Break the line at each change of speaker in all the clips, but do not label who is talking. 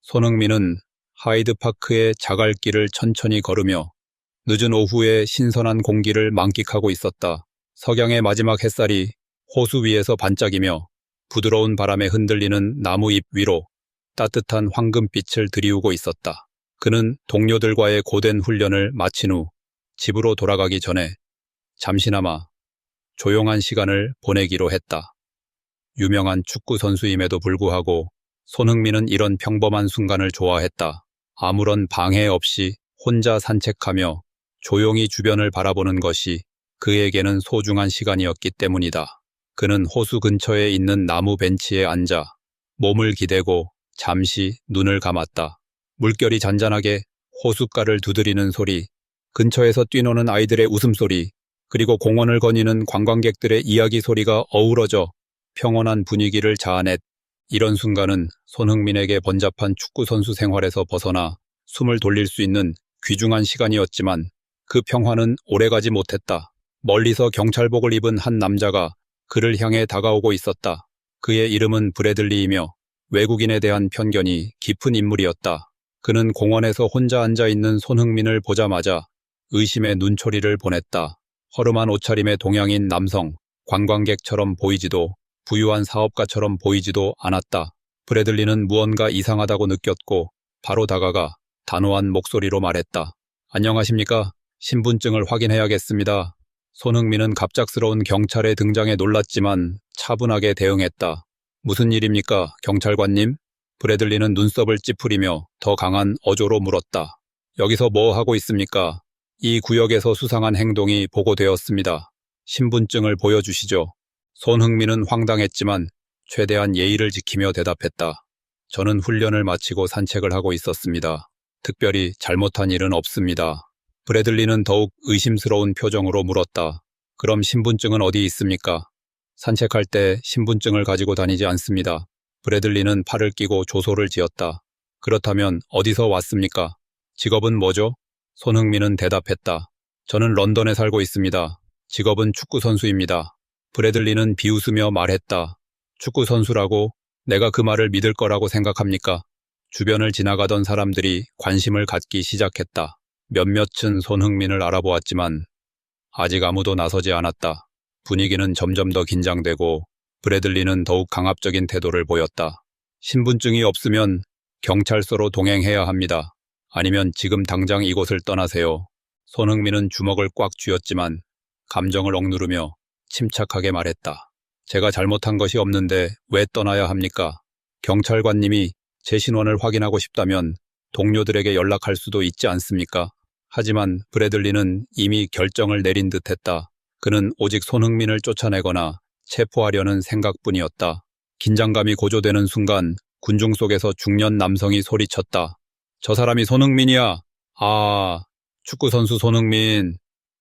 손흥민은 하이드파크의 자갈길을 천천히 걸으며 늦은 오후의 신선한 공기를 만끽하고 있었다. 석양의 마지막 햇살이 호수 위에서 반짝이며 부드러운 바람에 흔들리는 나무 잎 위로 따뜻한 황금빛을 드리우고 있었다. 그는 동료들과의 고된 훈련을 마친 후 집으로 돌아가기 전에 잠시나마 조용한 시간을 보내기로 했다. 유명한 축구 선수임에도 불구하고 손흥민은 이런 평범한 순간을 좋아했다. 아무런 방해 없이 혼자 산책하며 조용히 주변을 바라보는 것이 그에게는 소중한 시간이었기 때문이다. 그는 호수 근처에 있는 나무 벤치에 앉아 몸을 기대고 잠시 눈을 감았다. 물결이 잔잔하게 호숫가를 두드리는 소리, 근처에서 뛰노는 아이들의 웃음소리, 그리고 공원을 거니는 관광객들의 이야기 소리가 어우러져 평온한 분위기를 자아냈. 이런 순간은 손흥민에게 번잡한 축구선수 생활에서 벗어나 숨을 돌릴 수 있는 귀중한 시간이었지만 그 평화는 오래가지 못했다. 멀리서 경찰복을 입은 한 남자가 그를 향해 다가오고 있었다. 그의 이름은 브래들리이며 외국인에 대한 편견이 깊은 인물이었다. 그는 공원에서 혼자 앉아있는 손흥민을 보자마자 의심의 눈초리를 보냈다. 허름한 옷차림의 동양인 남성, 관광객처럼 보이지도 부유한 사업가처럼 보이지도 않았다. 브래들리는 무언가 이상하다고 느꼈고 바로 다가가 단호한 목소리로 말했다. 안녕하십니까? 신분증을 확인해야겠습니다. 손흥민은 갑작스러운 경찰의 등장에 놀랐지만 차분하게 대응했다. 무슨 일입니까, 경찰관님? 브래들리는 눈썹을 찌푸리며 더 강한 어조로 물었다. 여기서 뭐 하고 있습니까? 이 구역에서 수상한 행동이 보고되었습니다. 신분증을 보여주시죠. 손흥민은 황당했지만 최대한 예의를 지키며 대답했다. 저는 훈련을 마치고 산책을 하고 있었습니다. 특별히 잘못한 일은 없습니다. 브래들리는 더욱 의심스러운 표정으로 물었다. 그럼 신분증은 어디 있습니까? 산책할 때 신분증을 가지고 다니지 않습니다. 브래들리는 팔을 끼고 조소를 지었다. 그렇다면 어디서 왔습니까? 직업은 뭐죠? 손흥민은 대답했다. 저는 런던에 살고 있습니다. 직업은 축구선수입니다. 브래들리는 비웃으며 말했다. 축구선수라고? 내가 그 말을 믿을 거라고 생각합니까? 주변을 지나가던 사람들이 관심을 갖기 시작했다. 몇몇은 손흥민을 알아보았지만 아직 아무도 나서지 않았다. 분위기는 점점 더 긴장되고 브래들리는 더욱 강압적인 태도를 보였다. 신분증이 없으면 경찰서로 동행해야 합니다. 아니면 지금 당장 이곳을 떠나세요. 손흥민은 주먹을 꽉 쥐었지만 감정을 억누르며 침착하게 말했다. 제가 잘못한 것이 없는데 왜 떠나야 합니까? 경찰관님이 제 신원을 확인하고 싶다면 동료들에게 연락할 수도 있지 않습니까? 하지만 브래들리는 이미 결정을 내린 듯했다. 그는 오직 손흥민을 쫓아내거나 체포하려는 생각뿐이었다. 긴장감이 고조되는 순간 군중 속에서 중년 남성이 소리쳤다. 저 사람이 손흥민이야. 아, 축구선수 손흥민.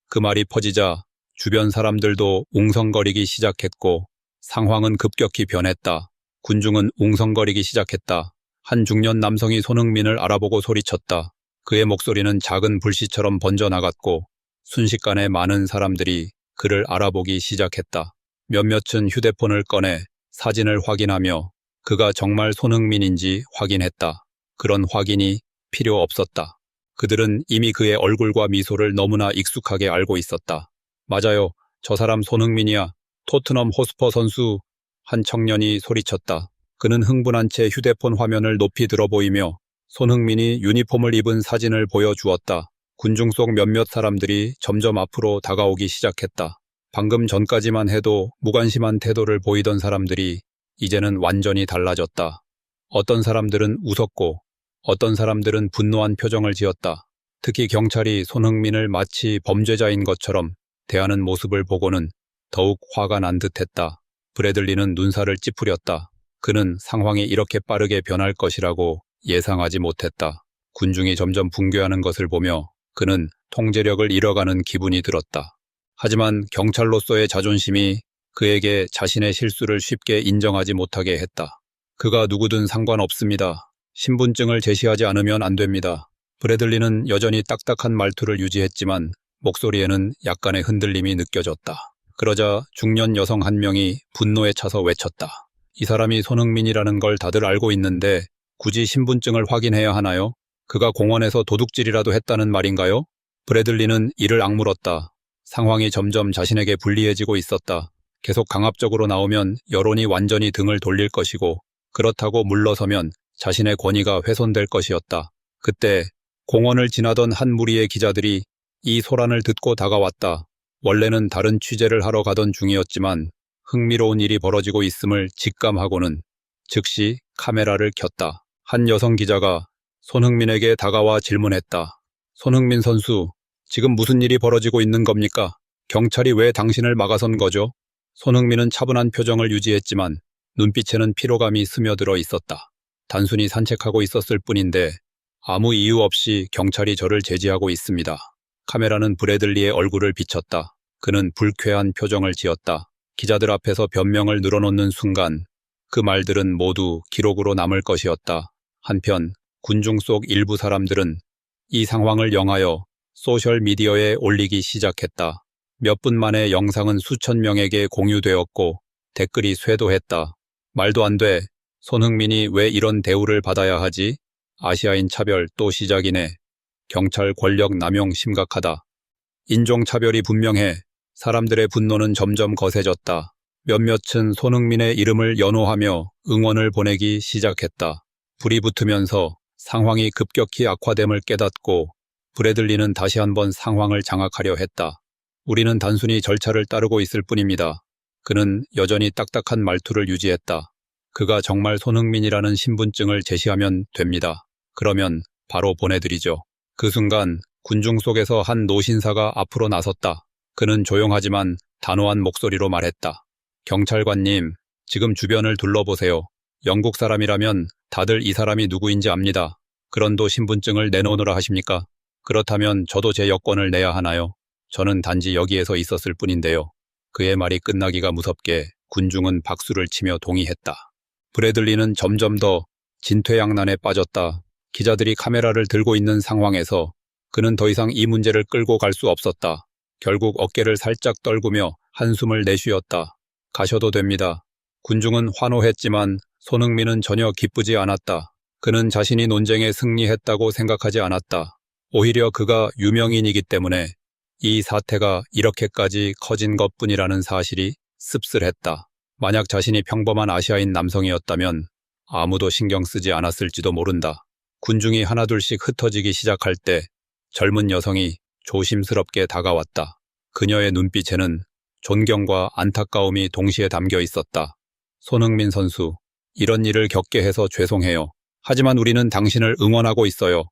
그 말이 퍼지자 주변 사람들도 웅성거리기 시작했고 상황은 급격히 변했다. 군중은 웅성거리기 시작했다. 한 중년 남성이 손흥민을 알아보고 소리쳤다. 그의 목소리는 작은 불씨처럼 번져나갔고 순식간에 많은 사람들이 그를 알아보기 시작했다. 몇몇은 휴대폰을 꺼내 사진을 확인하며 그가 정말 손흥민인지 확인했다. 그런 확인이 필요 없었다. 그들은 이미 그의 얼굴과 미소를 너무나 익숙하게 알고 있었다. 맞아요. 저 사람 손흥민이야. 토트넘 호스퍼 선수. 한 청년이 소리쳤다. 그는 흥분한 채 휴대폰 화면을 높이 들어 보이며 손흥민이 유니폼을 입은 사진을 보여주었다. 군중 속 몇몇 사람들이 점점 앞으로 다가오기 시작했다. 방금 전까지만 해도 무관심한 태도를 보이던 사람들이 이제는 완전히 달라졌다. 어떤 사람들은 웃었고 어떤 사람들은 분노한 표정을 지었다. 특히 경찰이 손흥민을 마치 범죄자인 것처럼 대하는 모습을 보고는 더욱 화가 난 듯했다. 브래들리는 눈살을 찌푸렸다. 그는 상황이 이렇게 빠르게 변할 것이라고 예상하지 못했다. 군중이 점점 붕괴하는 것을 보며 그는 통제력을 잃어가는 기분이 들었다. 하지만 경찰로서의 자존심이 그에게 자신의 실수를 쉽게 인정하지 못하게 했다. 그가 누구든 상관없습니다. 신분증을 제시하지 않으면 안 됩니다. 브래들리는 여전히 딱딱한 말투를 유지했지만 목소리에는 약간의 흔들림이 느껴졌다. 그러자 중년 여성 한 명이 분노에 차서 외쳤다. 이 사람이 손흥민이라는 걸 다들 알고 있는데 굳이 신분증을 확인해야 하나요? 그가 공원에서 도둑질이라도 했다는 말인가요? 브래들리는 이를 악물었다. 상황이 점점 자신에게 불리해지고 있었다. 계속 강압적으로 나오면 여론이 완전히 등을 돌릴 것이고 그렇다고 물러서면 자신의 권위가 훼손될 것이었다. 그때 공원을 지나던 한 무리의 기자들이 이 소란을 듣고 다가왔다. 원래는 다른 취재를 하러 가던 중이었지만 흥미로운 일이 벌어지고 있음을 직감하고는 즉시 카메라를 켰다. 한 여성 기자가 손흥민에게 다가와 질문했다. 손흥민 선수, 지금 무슨 일이 벌어지고 있는 겁니까? 경찰이 왜 당신을 막아선 거죠? 손흥민은 차분한 표정을 유지했지만 눈빛에는 피로감이 스며들어 있었다. 단순히 산책하고 있었을 뿐인데 아무 이유 없이 경찰이 저를 제지하고 있습니다. 카메라는 브래들리의 얼굴을 비췄다. 그는 불쾌한 표정을 지었다. 기자들 앞에서 변명을 늘어놓는 순간 그 말들은 모두 기록으로 남을 것이었다. 한편 군중 속 일부 사람들은 이 상황을 영하여 소셜미디어에 올리기 시작했다. 몇 분 만에 영상은 수천 명에게 공유되었고 댓글이 쇄도했다. 말도 안 돼. 손흥민이 왜 이런 대우를 받아야 하지? 아시아인 차별 또 시작이네. 경찰 권력 남용 심각하다. 인종차별이 분명해. 사람들의 분노는 점점 거세졌다. 몇몇은 손흥민의 이름을 연호하며 응원을 보내기 시작했다. 불이 붙으면서 상황이 급격히 악화됨을 깨닫고 브래들리는 다시 한번 상황을 장악하려 했다. 우리는 단순히 절차를 따르고 있을 뿐입니다. 그는 여전히 딱딱한 말투를 유지했다. 그가 정말 손흥민이라는 신분증을 제시하면 됩니다. 그러면 바로 보내드리죠. 그 순간 군중 속에서 한 노신사가 앞으로 나섰다. 그는 조용하지만 단호한 목소리로 말했다. 경찰관님, 지금 주변을 둘러보세요. 영국 사람이라면 다들 이 사람이 누구인지 압니다. 그런도 신분증을 내놓으라 하십니까? 그렇다면 저도 제 여권을 내야 하나요? 저는 단지 여기에서 있었을 뿐인데요. 그의 말이 끝나기가 무섭게 군중은 박수를 치며 동의했다. 브래들리는 점점 더 진퇴양난에 빠졌다. 기자들이 카메라를 들고 있는 상황에서 그는 더 이상 이 문제를 끌고 갈 수 없었다. 결국 어깨를 살짝 떨구며 한숨을 내쉬었다. 가셔도 됩니다. 군중은 환호했지만 손흥민은 전혀 기쁘지 않았다. 그는 자신이 논쟁에 승리했다고 생각하지 않았다. 오히려 그가 유명인이기 때문에 이 사태가 이렇게까지 커진 것뿐이라는 사실이 씁쓸했다. 만약 자신이 평범한 아시아인 남성이었다면 아무도 신경 쓰지 않았을지도 모른다. 군중이 하나둘씩 흩어지기 시작할 때 젊은 여성이 조심스럽게 다가왔다. 그녀의 눈빛에는 존경과 안타까움이 동시에 담겨 있었다. 손흥민 선수, 이런 일을 겪게 해서 죄송해요. 하지만 우리는 당신을 응원하고 있어요.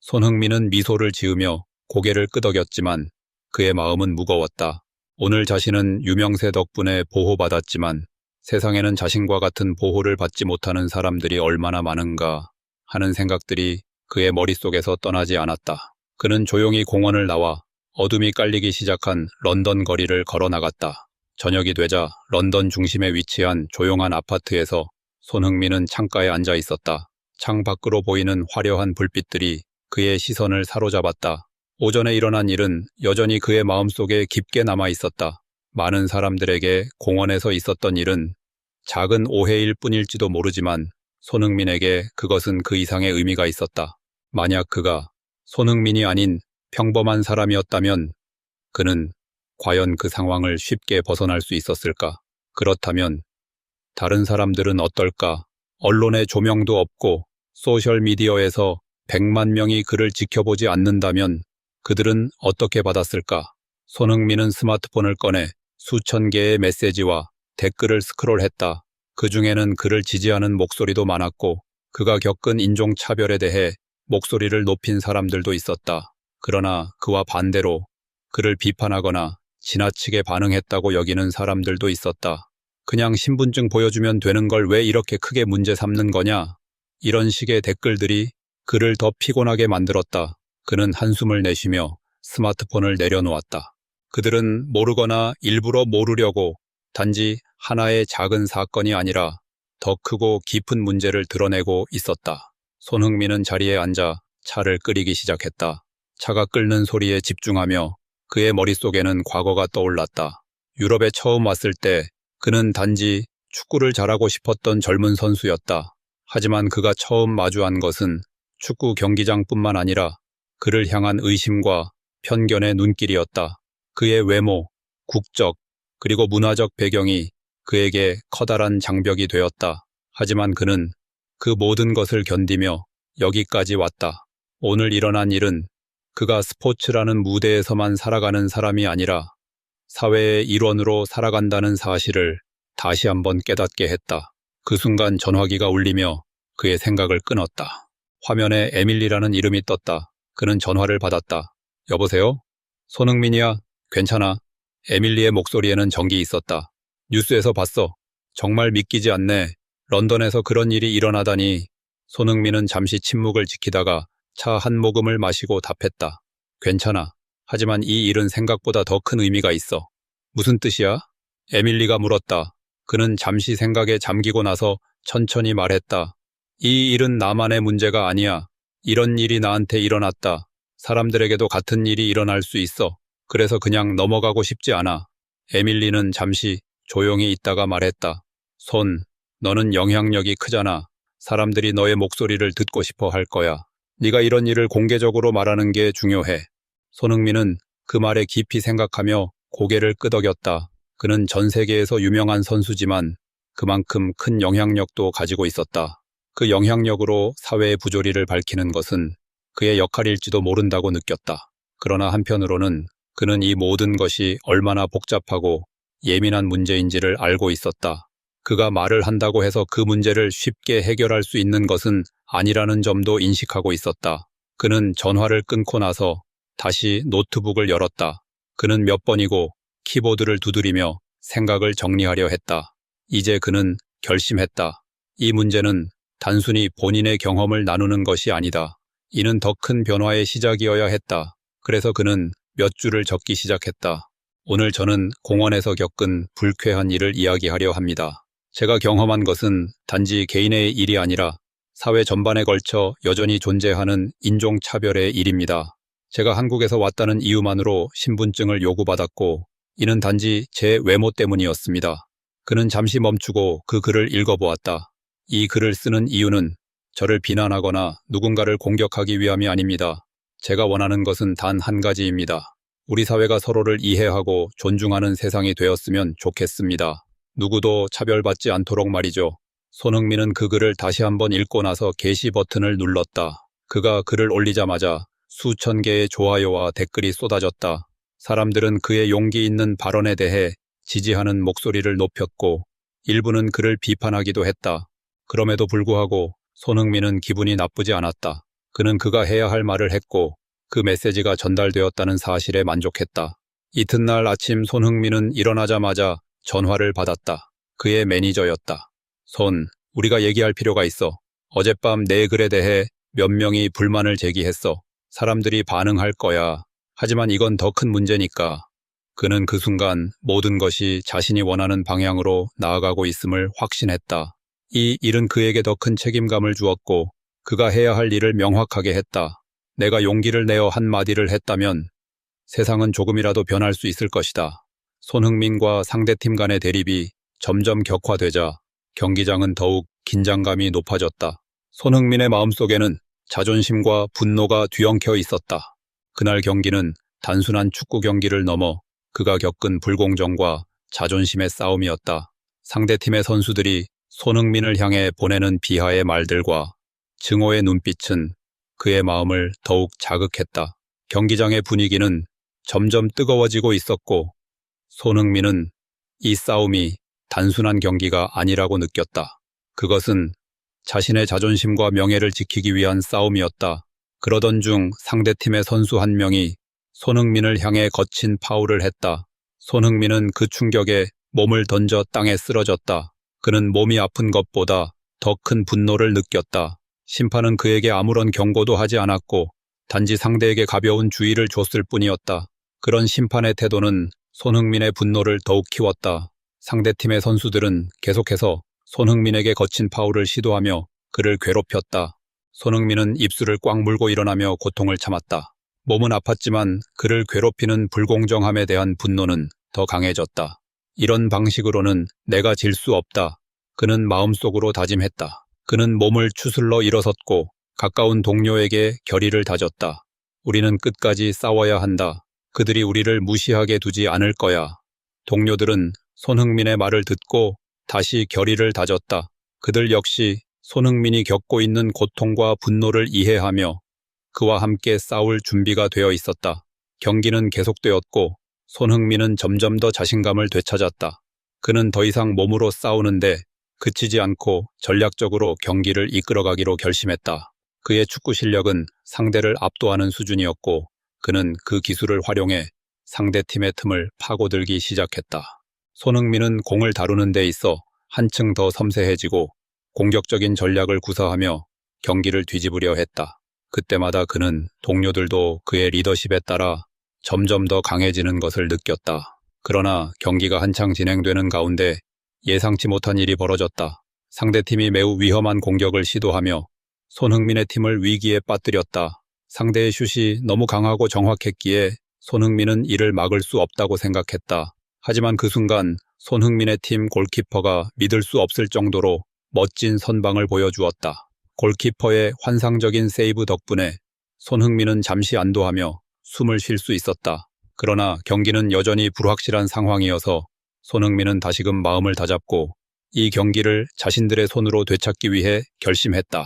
손흥민은 미소를 지으며 고개를 끄덕였지만 그의 마음은 무거웠다. 오늘 자신은 유명세 덕분에 보호받았지만 세상에는 자신과 같은 보호를 받지 못하는 사람들이 얼마나 많은가 하는 생각들이 그의 머릿속에서 떠나지 않았다. 그는 조용히 공원을 나와 어둠이 깔리기 시작한 런던 거리를 걸어 나갔다. 저녁이 되자 런던 중심에 위치한 조용한 아파트에서 손흥민은 창가에 앉아 있었다. 창 밖으로 보이는 화려한 불빛들이 그의 시선을 사로잡았다. 오전에 일어난 일은 여전히 그의 마음속에 깊게 남아 있었다. 많은 사람들에게 공원에서 있었던 일은 작은 오해일 뿐일지도 모르지만 손흥민에게 그것은 그 이상의 의미가 있었다. 만약 그가 손흥민이 아닌 평범한 사람이었다면 그는 과연 그 상황을 쉽게 벗어날 수 있었을까? 그렇다면 다른 사람들은 어떨까? 언론의 조명도 없고 소셜미디어에서 100만 명이 그를 지켜보지 않는다면 그들은 어떻게 받았을까? 손흥민은 스마트폰을 꺼내 수천 개의 메시지와 댓글을 스크롤했다. 그 중에는 그를 지지하는 목소리도 많았고 그가 겪은 인종차별에 대해 목소리를 높인 사람들도 있었다. 그러나 그와 반대로 그를 비판하거나 지나치게 반응했다고 여기는 사람들도 있었다. 그냥 신분증 보여주면 되는 걸 왜 이렇게 크게 문제 삼는 거냐? 이런 식의 댓글들이 그를 더 피곤하게 만들었다. 그는 한숨을 내쉬며 스마트폰을 내려놓았다. 그들은 모르거나 일부러 모르려고 단지 하나의 작은 사건이 아니라 더 크고 깊은 문제를 드러내고 있었다. 손흥민은 자리에 앉아 차를 끓이기 시작했다. 차가 끓는 소리에 집중하며 그의 머릿속에는 과거가 떠올랐다. 유럽에 처음 왔을 때 그는 단지 축구를 잘하고 싶었던 젊은 선수였다. 하지만 그가 처음 마주한 것은 축구 경기장뿐만 아니라 그를 향한 의심과 편견의 눈길이었다. 그의 외모, 국적, 그리고 문화적 배경이 그에게 커다란 장벽이 되었다. 하지만 그는 그 모든 것을 견디며 여기까지 왔다. 오늘 일어난 일은 그가 스포츠라는 무대에서만 살아가는 사람이 아니라 사회의 일원으로 살아간다는 사실을 다시 한번 깨닫게 했다. 그 순간 전화기가 울리며 그의 생각을 끊었다. 화면에 에밀리라는 이름이 떴다. 그는 전화를 받았다. 여보세요? 손흥민이야. 괜찮아. 에밀리의 목소리에는 정이 있었다. 뉴스에서 봤어. 정말 믿기지 않네. 런던에서 그런 일이 일어나다니. 손흥민은 잠시 침묵을 지키다가 차 한 모금을 마시고 답했다. 괜찮아. 하지만 이 일은 생각보다 더 큰 의미가 있어. 무슨 뜻이야? 에밀리가 물었다. 그는 잠시 생각에 잠기고 나서 천천히 말했다. 이 일은 나만의 문제가 아니야. 이런 일이 나한테 일어났다. 사람들에게도 같은 일이 일어날 수 있어. 그래서 그냥 넘어가고 싶지 않아. 에밀리는 잠시 조용히 있다가 말했다. 너는 영향력이 크잖아. 사람들이 너의 목소리를 듣고 싶어 할 거야. 네가 이런 일을 공개적으로 말하는 게 중요해. 손흥민은 그 말에 깊이 생각하며 고개를 끄덕였다. 그는 전 세계에서 유명한 선수지만 그만큼 큰 영향력도 가지고 있었다. 그 영향력으로 사회의 부조리를 밝히는 것은 그의 역할일지도 모른다고 느꼈다. 그러나 한편으로는 그는 이 모든 것이 얼마나 복잡하고 예민한 문제인지를 알고 있었다. 그가 말을 한다고 해서 그 문제를 쉽게 해결할 수 있는 것은 아니라는 점도 인식하고 있었다. 그는 전화를 끊고 나서 다시 노트북을 열었다. 그는 몇 번이고 키보드를 두드리며 생각을 정리하려 했다. 이제 그는 결심했다. 이 문제는 단순히 본인의 경험을 나누는 것이 아니다. 이는 더 큰 변화의 시작이어야 했다. 그래서 그는 몇 줄을 적기 시작했다. 오늘 저는 공원에서 겪은 불쾌한 일을 이야기하려 합니다. 제가 경험한 것은 단지 개인의 일이 아니라 사회 전반에 걸쳐 여전히 존재하는 인종차별의 일입니다. 제가 한국에서 왔다는 이유만으로 신분증을 요구받았고 이는 단지 제 외모 때문이었습니다. 그는 잠시 멈추고 그 글을 읽어보았다. 이 글을 쓰는 이유는 저를 비난하거나 누군가를 공격하기 위함이 아닙니다. 제가 원하는 것은 단 한 가지입니다. 우리 사회가 서로를 이해하고 존중하는 세상이 되었으면 좋겠습니다. 누구도 차별받지 않도록 말이죠. 손흥민은 그 글을 다시 한번 읽고 나서 게시 버튼을 눌렀다. 그가 글을 올리자마자 수천 개의 좋아요와 댓글이 쏟아졌다. 사람들은 그의 용기 있는 발언에 대해 지지하는 목소리를 높였고 일부는 그를 비판하기도 했다. 그럼에도 불구하고 손흥민은 기분이 나쁘지 않았다. 그는 그가 해야 할 말을 했고 그 메시지가 전달되었다는 사실에 만족했다. 이튿날 아침 손흥민은 일어나자마자 전화를 받았다. 그의 매니저였다. 우리가 얘기할 필요가 있어. 어젯밤 내 글에 대해 몇 명이 불만을 제기했어. 사람들이 반응할 거야. 하지만 이건 더 큰 문제니까. 그는 그 순간 모든 것이 자신이 원하는 방향으로 나아가고 있음을 확신했다. 이 일은 그에게 더 큰 책임감을 주었고 그가 해야 할 일을 명확하게 했다. 내가 용기를 내어 한마디를 했다면 세상은 조금이라도 변할 수 있을 것이다. 손흥민과 상대팀 간의 대립이 점점 격화되자 경기장은 더욱 긴장감이 높아졌다. 손흥민의 마음속에는 자존심과 분노가 뒤엉켜 있었다. 그날 경기는 단순한 축구 경기를 넘어 그가 겪은 불공정과 자존심의 싸움이었다. 상대팀의 선수들이 손흥민을 향해 보내는 비하의 말들과 증오의 눈빛은 그의 마음을 더욱 자극했다. 경기장의 분위기는 점점 뜨거워지고 있었고 손흥민은 이 싸움이 단순한 경기가 아니라고 느꼈다. 그것은 자신의 자존심과 명예를 지키기 위한 싸움이었다. 그러던 중 상대팀의 선수 한 명이 손흥민을 향해 거친 파울을 했다. 손흥민은 그 충격에 몸을 던져 땅에 쓰러졌다. 그는 몸이 아픈 것보다 더 큰 분노를 느꼈다. 심판은 그에게 아무런 경고도 하지 않았고 단지 상대에게 가벼운 주의를 줬을 뿐이었다. 그런 심판의 태도는 손흥민의 분노를 더욱 키웠다. 상대팀의 선수들은 계속해서 손흥민에게 거친 파울을 시도하며 그를 괴롭혔다. 손흥민은 입술을 꽉 물고 일어나며 고통을 참았다. 몸은 아팠지만 그를 괴롭히는 불공정함에 대한 분노는 더 강해졌다. 이런 방식으로는 내가 질 수 없다. 그는 마음속으로 다짐했다. 그는 몸을 추슬러 일어섰고 가까운 동료에게 결의를 다졌다. 우리는 끝까지 싸워야 한다. 그들이 우리를 무시하게 두지 않을 거야. 동료들은 손흥민의 말을 듣고 다시 결의를 다졌다. 그들 역시 손흥민이 겪고 있는 고통과 분노를 이해하며 그와 함께 싸울 준비가 되어 있었다. 경기는 계속되었고 손흥민은 점점 더 자신감을 되찾았다. 그는 더 이상 몸으로 싸우는데 그치지 않고 전략적으로 경기를 이끌어가기로 결심했다. 그의 축구 실력은 상대를 압도하는 수준이었고 그는 그 기술을 활용해 상대팀의 틈을 파고들기 시작했다. 손흥민은 공을 다루는 데 있어 한층 더 섬세해지고 공격적인 전략을 구사하며 경기를 뒤집으려 했다. 그때마다 그는 동료들도 그의 리더십에 따라 점점 더 강해지는 것을 느꼈다. 그러나 경기가 한창 진행되는 가운데 예상치 못한 일이 벌어졌다. 상대팀이 매우 위험한 공격을 시도하며 손흥민의 팀을 위기에 빠뜨렸다. 상대의 슛이 너무 강하고 정확했기에 손흥민은 이를 막을 수 없다고 생각했다. 하지만 그 순간 손흥민의 팀 골키퍼가 믿을 수 없을 정도로 멋진 선방을 보여주었다. 골키퍼의 환상적인 세이브 덕분에 손흥민은 잠시 안도하며 숨을 쉴 수 있었다. 그러나 경기는 여전히 불확실한 상황이어서 손흥민은 다시금 마음을 다잡고 이 경기를 자신들의 손으로 되찾기 위해 결심했다.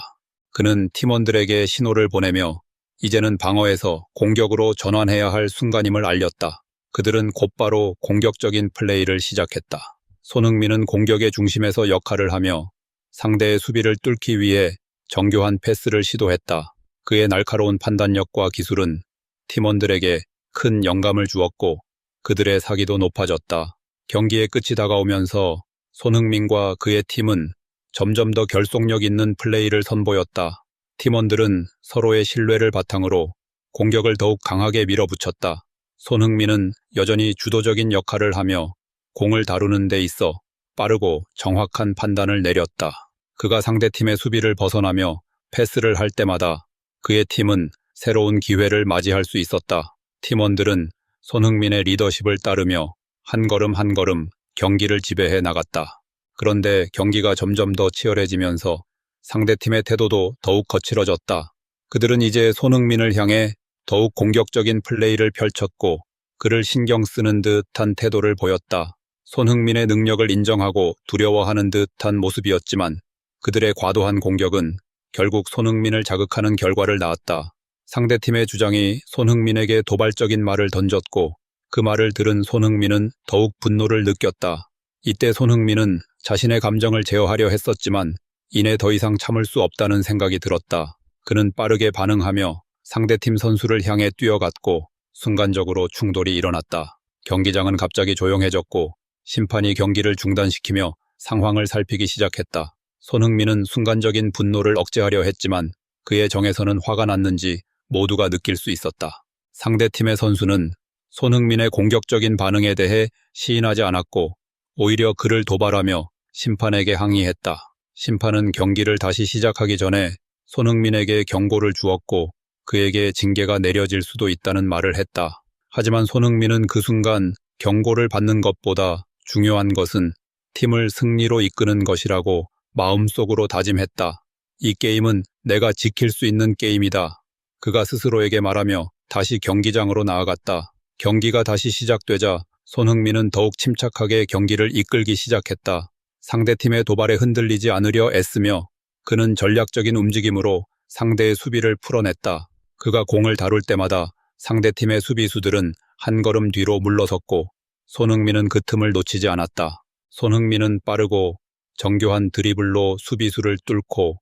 그는 팀원들에게 신호를 보내며 이제는 방어에서 공격으로 전환해야 할 순간임을 알렸다. 그들은 곧바로 공격적인 플레이를 시작했다. 손흥민은 공격의 중심에서 역할을 하며 상대의 수비를 뚫기 위해 정교한 패스를 시도했다. 그의 날카로운 판단력과 기술은 팀원들에게 큰 영감을 주었고 그들의 사기도 높아졌다. 경기의 끝이 다가오면서 손흥민과 그의 팀은 점점 더 결속력 있는 플레이를 선보였다. 팀원들은 서로의 신뢰를 바탕으로 공격을 더욱 강하게 밀어붙였다. 손흥민은 여전히 주도적인 역할을 하며 공을 다루는 데 있어 빠르고 정확한 판단을 내렸다. 그가 상대팀의 수비를 벗어나며 패스를 할 때마다 그의 팀은 새로운 기회를 맞이할 수 있었다. 팀원들은 손흥민의 리더십을 따르며 한 걸음 한 걸음 경기를 지배해 나갔다. 그런데 경기가 점점 더 치열해지면서 상대팀의 태도도 더욱 거칠어졌다. 그들은 이제 손흥민을 향해 더욱 공격적인 플레이를 펼쳤고 그를 신경 쓰는 듯한 태도를 보였다. 손흥민의 능력을 인정하고 두려워하는 듯한 모습이었지만 그들의 과도한 공격은 결국 손흥민을 자극하는 결과를 낳았다. 상대팀의 주장이 손흥민에게 도발적인 말을 던졌고 그 말을 들은 손흥민은 더욱 분노를 느꼈다. 이때 손흥민은 자신의 감정을 제어하려 했었지만 이내 더 이상 참을 수 없다는 생각이 들었다. 그는 빠르게 반응하며 상대팀 선수를 향해 뛰어갔고 순간적으로 충돌이 일어났다. 경기장은 갑자기 조용해졌고 심판이 경기를 중단시키며 상황을 살피기 시작했다. 손흥민은 순간적인 분노를 억제하려 했지만 그의 정에서는 화가 났는지 모두가 느낄 수 있었다. 상대팀의 선수는 손흥민의 공격적인 반응에 대해 시인하지 않았고 오히려 그를 도발하며 심판에게 항의했다. 심판은 경기를 다시 시작하기 전에 손흥민에게 경고를 주었고 그에게 징계가 내려질 수도 있다는 말을 했다. 하지만 손흥민은 그 순간 경고를 받는 것보다 중요한 것은 팀을 승리로 이끄는 것이라고 마음속으로 다짐했다. 이 게임은 내가 지킬 수 있는 게임이다. 그가 스스로에게 말하며 다시 경기장으로 나아갔다. 경기가 다시 시작되자 손흥민은 더욱 침착하게 경기를 이끌기 시작했다. 상대팀의 도발에 흔들리지 않으려 애쓰며 그는 전략적인 움직임으로 상대의 수비를 풀어냈다. 그가 공을 다룰 때마다 상대팀의 수비수들은 한 걸음 뒤로 물러섰고 손흥민은 그 틈을 놓치지 않았다. 손흥민은 빠르고 정교한 드리블로 수비수를 뚫고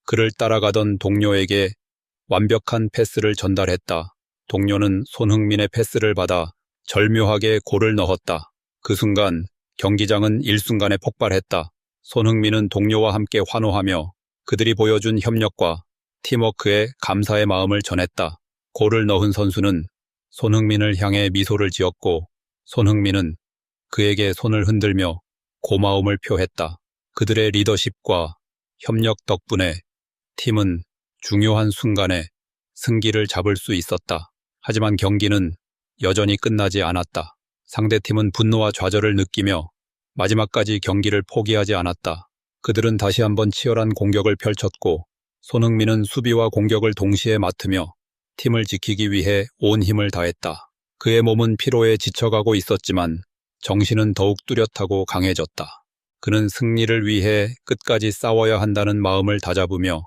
그를 따라가던 동료에게 완벽한 패스를 전달했다. 동료는 손흥민의 패스를 받아 절묘하게 골을 넣었다. 그 순간 경기장은 일순간에 폭발했다. 손흥민은 동료와 함께 환호하며 그들이 보여준 협력과 팀워크에 감사의 마음을 전했다. 골을 넣은 선수는 손흥민을 향해 미소를 지었고 손흥민은 그에게 손을 흔들며 고마움을 표했다. 그들의 리더십과 협력 덕분에 팀은 중요한 순간에 승기를 잡을 수 있었다. 하지만 경기는 여전히 끝나지 않았다. 상대팀은 분노와 좌절을 느끼며 마지막까지 경기를 포기하지 않았다. 그들은 다시 한번 치열한 공격을 펼쳤고 손흥민은 수비와 공격을 동시에 맡으며 팀을 지키기 위해 온 힘을 다했다. 그의 몸은 피로에 지쳐가고 있었지만 정신은 더욱 뚜렷하고 강해졌다. 그는 승리를 위해 끝까지 싸워야 한다는 마음을 다잡으며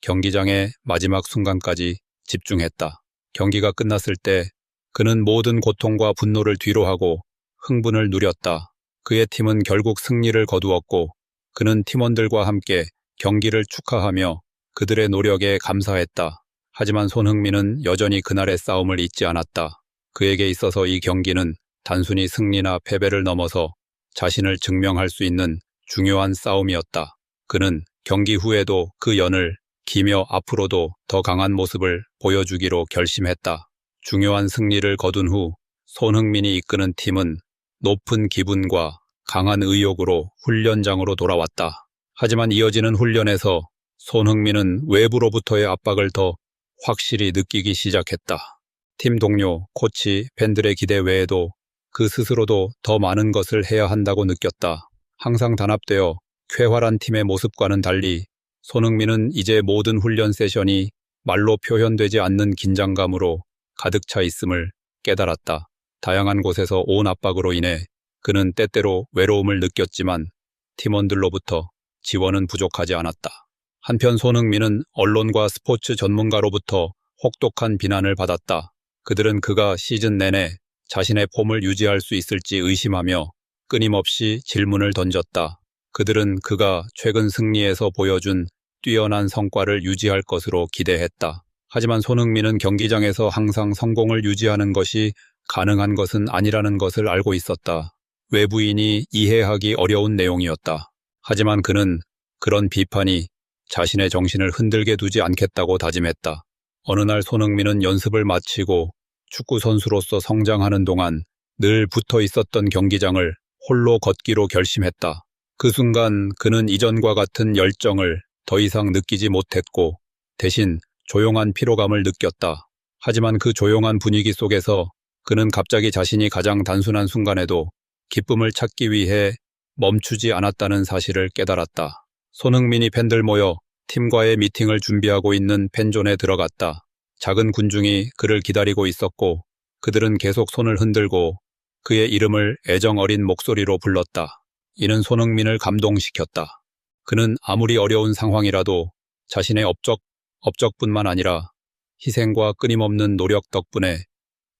경기장의 마지막 순간까지 집중했다. 경기가 끝났을 때 그는 모든 고통과 분노를 뒤로하고 흥분을 누렸다. 그의 팀은 결국 승리를 거두었고 그는 팀원들과 함께 경기를 축하하며 그들의 노력에 감사했다. 하지만 손흥민은 여전히 그날의 싸움을 잊지 않았다. 그에게 있어서 이 경기는 단순히 승리나 패배를 넘어서 자신을 증명할 수 있는 중요한 싸움이었다. 그는 경기 후에도 그 연을 기며 앞으로도 더 강한 모습을 보여주기로 결심했다. 중요한 승리를 거둔 후 손흥민이 이끄는 팀은 높은 기분과 강한 의욕으로 훈련장으로 돌아왔다. 하지만 이어지는 훈련에서 손흥민은 외부로부터의 압박을 더 확실히 느끼기 시작했다. 팀 동료, 코치, 팬들의 기대 외에도 그 스스로도 더 많은 것을 해야 한다고 느꼈다. 항상 단합되어 쾌활한 팀의 모습과는 달리 손흥민은 이제 모든 훈련 세션이 말로 표현되지 않는 긴장감으로 가득 차 있음을 깨달았다. 다양한 곳에서 온 압박으로 인해 그는 때때로 외로움을 느꼈지만 팀원들로부터 지원은 부족하지 않았다. 한편 손흥민은 언론과 스포츠 전문가로부터 혹독한 비난을 받았다. 그들은 그가 시즌 내내 자신의 폼을 유지할 수 있을지 의심하며 끊임없이 질문을 던졌다. 그들은 그가 최근 승리에서 보여준 뛰어난 성과를 유지할 것으로 기대했다. 하지만 손흥민은 경기장에서 항상 성공을 유지하는 것이 가능한 것은 아니라는 것을 알고 있었다. 외부인이 이해하기 어려운 내용이었다. 하지만 그는 그런 비판이 자신의 정신을 흔들게 두지 않겠다고 다짐했다. 어느 날 손흥민은 연습을 마치고 축구 선수로서 성장하는 동안 늘 붙어 있었던 경기장을 홀로 걷기로 결심했다. 그 순간 그는 이전과 같은 열정을 더 이상 느끼지 못했고 대신 조용한 피로감을 느꼈다. 하지만 그 조용한 분위기 속에서 그는 갑자기 자신이 가장 단순한 순간에도 기쁨을 찾기 위해 멈추지 않았다는 사실을 깨달았다. 손흥민이 팬들 모여 팀과의 미팅을 준비하고 있는 팬존에 들어갔다. 작은 군중이 그를 기다리고 있었고 그들은 계속 손을 흔들고 그의 이름을 애정 어린 목소리로 불렀다. 이는 손흥민을 감동시켰다. 그는 아무리 어려운 상황이라도 자신의 업적뿐만 아니라 희생과 끊임없는 노력 덕분에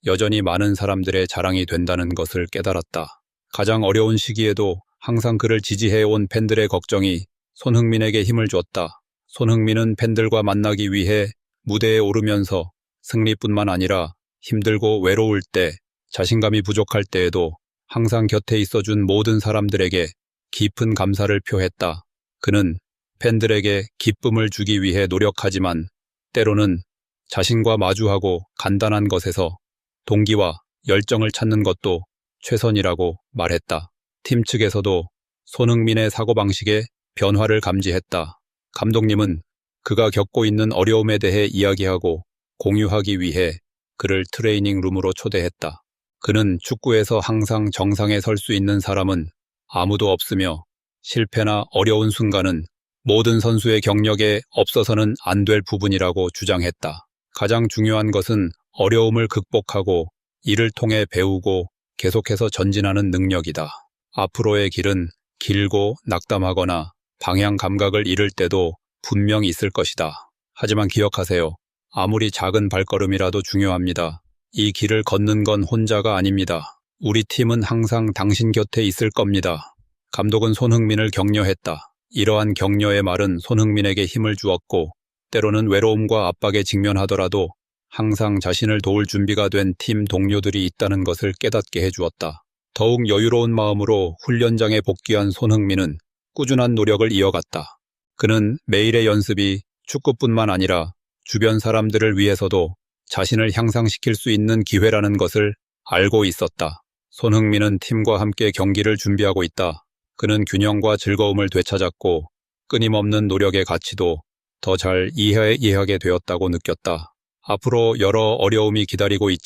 여전히 많은 사람들의 자랑이 된다는 것을 깨달았다. 가장 어려운 시기에도 항상 그를 지지해온 팬들의 걱정이 손흥민에게 힘을 줬다. 손흥민은 팬들과 만나기 위해 무대에 오르면서 승리뿐만 아니라 힘들고 외로울 때, 자신감이 부족할 때에도 항상 곁에 있어준 모든 사람들에게 깊은 감사를 표했다. 그는 팬들에게 기쁨을 주기 위해 노력하지만 때로는 자신과 마주하고 간단한 것에서 동기와 열정을 찾는 것도 최선이라고 말했다. 팀 측에서도 손흥민의 사고방식에 변화를 감지했다. 감독님은 그가 겪고 있는 어려움에 대해 이야기하고 공유하기 위해 그를 트레이닝 룸으로 초대했다. 그는 축구에서 항상 정상에 설 수 있는 사람은 아무도 없으며 실패나 어려운 순간은 모든 선수의 경력에 없어서는 안 될 부분이라고 주장했다. 가장 중요한 것은 어려움을 극복하고 이를 통해 배우고 계속해서 전진하는 능력이다. 앞으로의 길은 길고 낙담하거나 방향 감각을 잃을 때도 분명 있을 것이다. 하지만 기억하세요. 아무리 작은 발걸음이라도 중요합니다. 이 길을 걷는 건 혼자가 아닙니다. 우리 팀은 항상 당신 곁에 있을 겁니다. 감독은 손흥민을 격려했다. 이러한 격려의 말은 손흥민에게 힘을 주었고 때로는 외로움과 압박에 직면하더라도 항상 자신을 도울 준비가 된 팀 동료들이 있다는 것을 깨닫게 해주었다. 더욱 여유로운 마음으로 훈련장에 복귀한 손흥민은 꾸준한 노력을 이어갔다. 그는 매일의 연습이 축구뿐만 아니라 주변 사람들을 위해서도 자신을 향상시킬 수 있는 기회라는 것을 알고 있었다. 손흥민은 팀과 함께 경기를 준비하고 있다. 그는 균형과 즐거움을 되찾았고 끊임없는 노력의 가치도 더 잘 이해하게 되었다고 느꼈다. 앞으로 여러 어려움이 기다리고 있지만